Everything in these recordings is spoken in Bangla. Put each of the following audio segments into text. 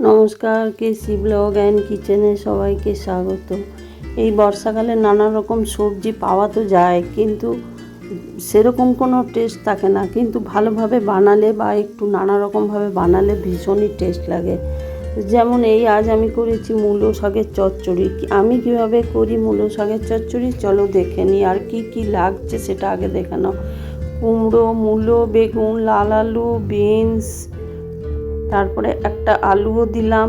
নমস্কার, কেসি ব্লগ অ্যান্ড কিচেনে সবাইকে স্বাগত। এই বর্ষাকালে নানা রকম সবজি পাওয়া তো যায়, কিন্তু সেরকম কোনো টেস্ট থাকে না। কিন্তু ভালোভাবে বানালে বা একটু নানা রকমভাবে বানালে ভীষণই টেস্ট লাগে। যেমন এই আজ আমি করেছি মূলো শাকের চচ্চড়ি। আমি কীভাবে করি মূলো শাকের চচ্চড়ি চলো দেখে নিই। আর কি কি লাগছে সেটা আগে দেখে নাও। কুমড়ো, মূলো, বেগুন, লাল আলু, বিনস, তারপরে একটা আলুও দিলাম।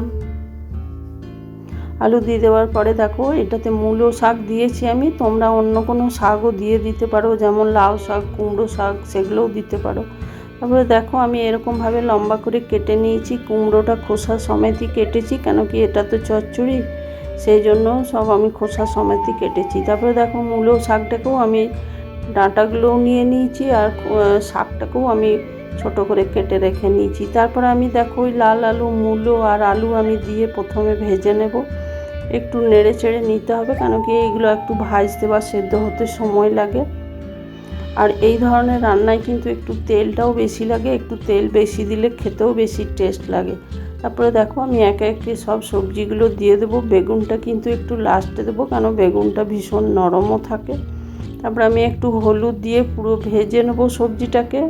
আলু দিয়ে দেওয়ার পরে দেখো এটাতে মূলো শাক দিয়েছি আমি। তোমরা অন্য কোনো শাকও দিয়ে দিতে পারো, যেমন লাউ শাক, কুমড়ো শাক, সেগুলোও দিতে পারো। তারপরে দেখো আমি এরকমভাবে লম্বা করে কেটে নিয়েছি। কুমড়োটা খোসা সমেতই কেটেছি, কেন কি এটা তো চচ্চড়ি, সেই জন্য সব আমি খোসা সমেতই কেটেছি। তারপরে দেখো মূলো শাকটাকেও আমি ডাঁটাগুলোও নিয়ে নিয়েছি, আর শাকটাকেও আমি ছোট করে কেটে রেখে নিয়েছি। তারপর আমি দেখো ওই লাল আলু, মূলো আর আলু আমি দিয়ে প্রথমে ভেজে নেব। একটু নেড়ে চেড়ে নিতে হবে, কেন কি এইগুলো একটু ভাজতে বা সেদ্ধ হতে সময় লাগে। আর এই ধরনের রান্নায় কিন্তু একটু তেলটাও বেশি লাগে, একটু তেল বেশি দিলে খেতেও বেশি টেস্ট লাগে। তারপরে দেখো আমি একে একে সব সবজিগুলো দিয়ে দেবো। বেগুনটা কিন্তু একটু লাস্টে দেবো, কেন বেগুনটা ভীষণ নরমও থাকে। তারপরে আমি একটু হলুদ দিয়ে পুরো ভেজে নেবো সবজিটাকে।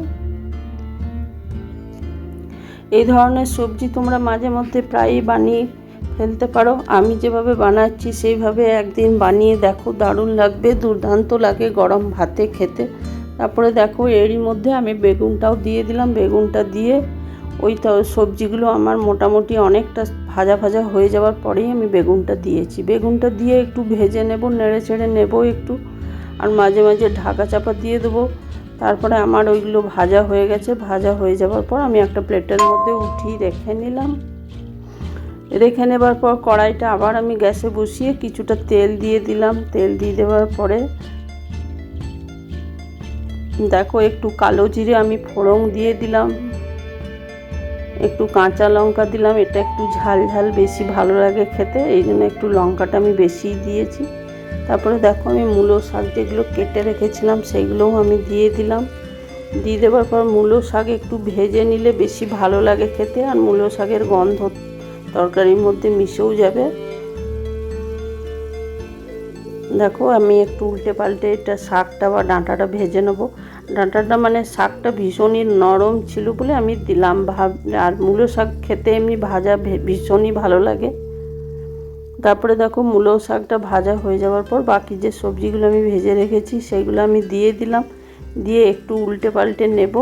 এই ধরনের সবজি তোমরা মাঝে মধ্যে প্রায়ই বানিয়ে ফেলতে পারো। আমি যেভাবে বানাচ্ছি সেইভাবে একদিন বানিয়ে দেখো, দারুণ লাগবে, দুর্দান্ত লাগে গরম ভাতে খেতে। তারপরে দেখো এরই মধ্যে আমি বেগুনটাও দিয়ে দিলাম। বেগুনটা দিয়ে ওই তো সবজিগুলো আমার মোটামুটি অনেকটা ভাজা ভাজা হয়ে যাওয়ার পরেই আমি বেগুনটা দিয়েছি। বেগুনটা দিয়ে একটু ভেজে নেব, নেড়ে চেড়ে নেব একটু, আর মাঝে মাঝে ঢাকা চাপা দিয়ে দেবো। তারপরে আমার ওইগুলো ভাজা হয়ে গেছে। ভাজা হয়ে যাওয়ার পর আমি একটা প্লেটের মধ্যে উঠিয়ে রেখে নিলাম। রেখে নেবার পর কড়াইটা আবার আমি গ্যাসে বসিয়ে কিছুটা তেল দিয়ে দিলাম। তেল দিয়ে দেওয়ার পরে দেখো একটু কালো জিরে আমি ফোড়ন দিয়ে দিলাম, একটু কাঁচা লঙ্কা দিলাম। এটা একটু ঝাল ঝাল বেশি ভালো লাগে খেতে, এই জন্য একটু লঙ্কাটা আমি বেশিই দিয়েছি। তারপরে দেখো আমি মূলো শাক যেগুলো কেটে রেখেছিলাম সেইগুলোও আমি দিয়ে দিলাম। দিয়ে দেওয়ার পর মূলো শাক একটু ভেজে নিলে বেশি ভালো লাগে খেতে, আর মূলো শাকের গন্ধ তরকারির মধ্যে মিশেও যাবে। দেখো আমি একটু উল্টে পাল্টে এটা শাকটা বা ডাঁটাটা ভেজে নেবো। ডাঁটাটা মানে শাকটা ভীষণই নরম ছিল বলে আমি দিলাম। আর মূলো শাক খেতে এমনি ভাজা ভীষণই ভালো লাগে। তারপরে দেখো মূলো শাকটা ভাজা হয়ে যাওয়ার পর বাকি যে সবজিগুলো আমি ভেজে রেখেছি সেগুলো আমি দিয়ে দিলাম। দিয়ে একটু উল্টে পাল্টে নেব।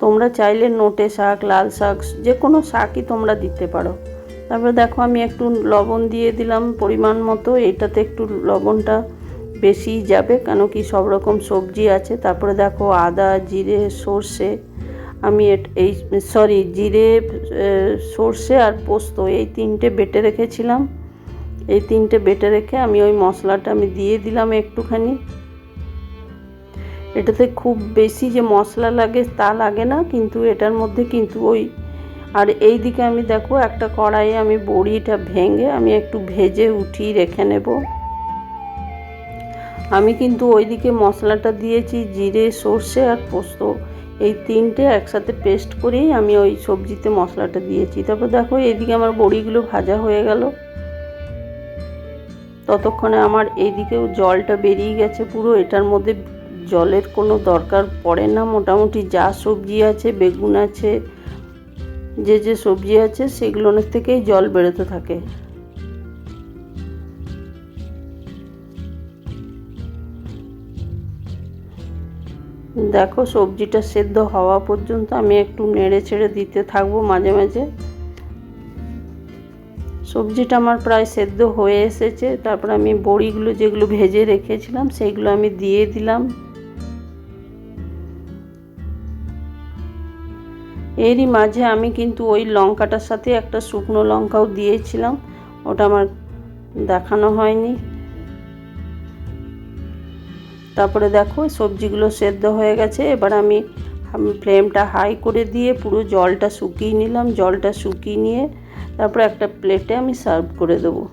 তোমরা চাইলে নোটে শাক, লাল শাক, যে কোনো শাকই তোমরা দিতে পারো। তারপরে দেখো আমি একটু লবণ দিয়ে দিলাম পরিমাণ মতো। এটাতে একটু লবণটা বেশি যাবে, কেন কি সব রকম সবজি আছে। তারপরে দেখো আদা, জিরে, সর্ষে, আমি জিরে, সর্ষে আর পোস্ত এই তিনটে বেটে রেখেছিলাম। এই তিনটে বেটে রেখে আমি ওই মশলাটা আমি দিয়ে দিলাম একটুখানি। এটাতে খুব বেশি যে মশলা লাগে তা লাগে না, কিন্তু এটার মধ্যে কিন্তু ওই। আর এই দিকে আমি দেখো একটা কড়াইয়ে আমি বড়িটা ভেঙে আমি একটু ভেজে উঠিয়ে রেখে নেব। আমি কিন্তু ওইদিকে মশলাটা দিয়েছি জিরে, সর্ষে আর পোস্ত, এই তিনটে একসাথে পেস্ট করেই আমি ওই সবজিতে মশলাটা দিয়েছি। তারপর দেখো এইদিকে আমার বড়িগুলো ভাজা হয়ে গেল। ততক্ষণে আমার এইদিকেও জলটা বেরিয়ে গেছে পুরো। এটার মধ্যে জলের কোনো দরকার পড়ে না। মোটামুটি যা সবজি আছে, বেগুন আছে, যে সবজি আছে সেগুলোর থেকেই জল বেরোতে থাকে। দেখো সবজিটা সেদ্ধ হওয়া পর্যন্ত আমি একটু নেড়ে ছেড়ে দিতে থাকবো মাঝে মাঝে। সবজিটা আমার প্রায় সেদ্ধ হয়ে এসেছে। তারপর আমি বড়িগুলো যেগুলো ভেজে রেখেছিলাম সেইগুলো আমি দিয়ে দিলাম। এরই মাঝে আমি কিন্তু ওই লঙ্কাটার সাথে একটা শুকনো লঙ্কাও দিয়েছিলাম, ওটা আমার দেখানো হয়নি। তারপরে দেখো সবজিগুলো সেদ্ধ হয়ে গেছে। এবার আমি ফ্লেমটা হাই করে দিয়ে পুরো জলটা শুকিয়ে নিলাম। জলটা শুকিয়ে নিয়ে তারপরে একটা প্লেটে আমি সার্ভ করে দেবো।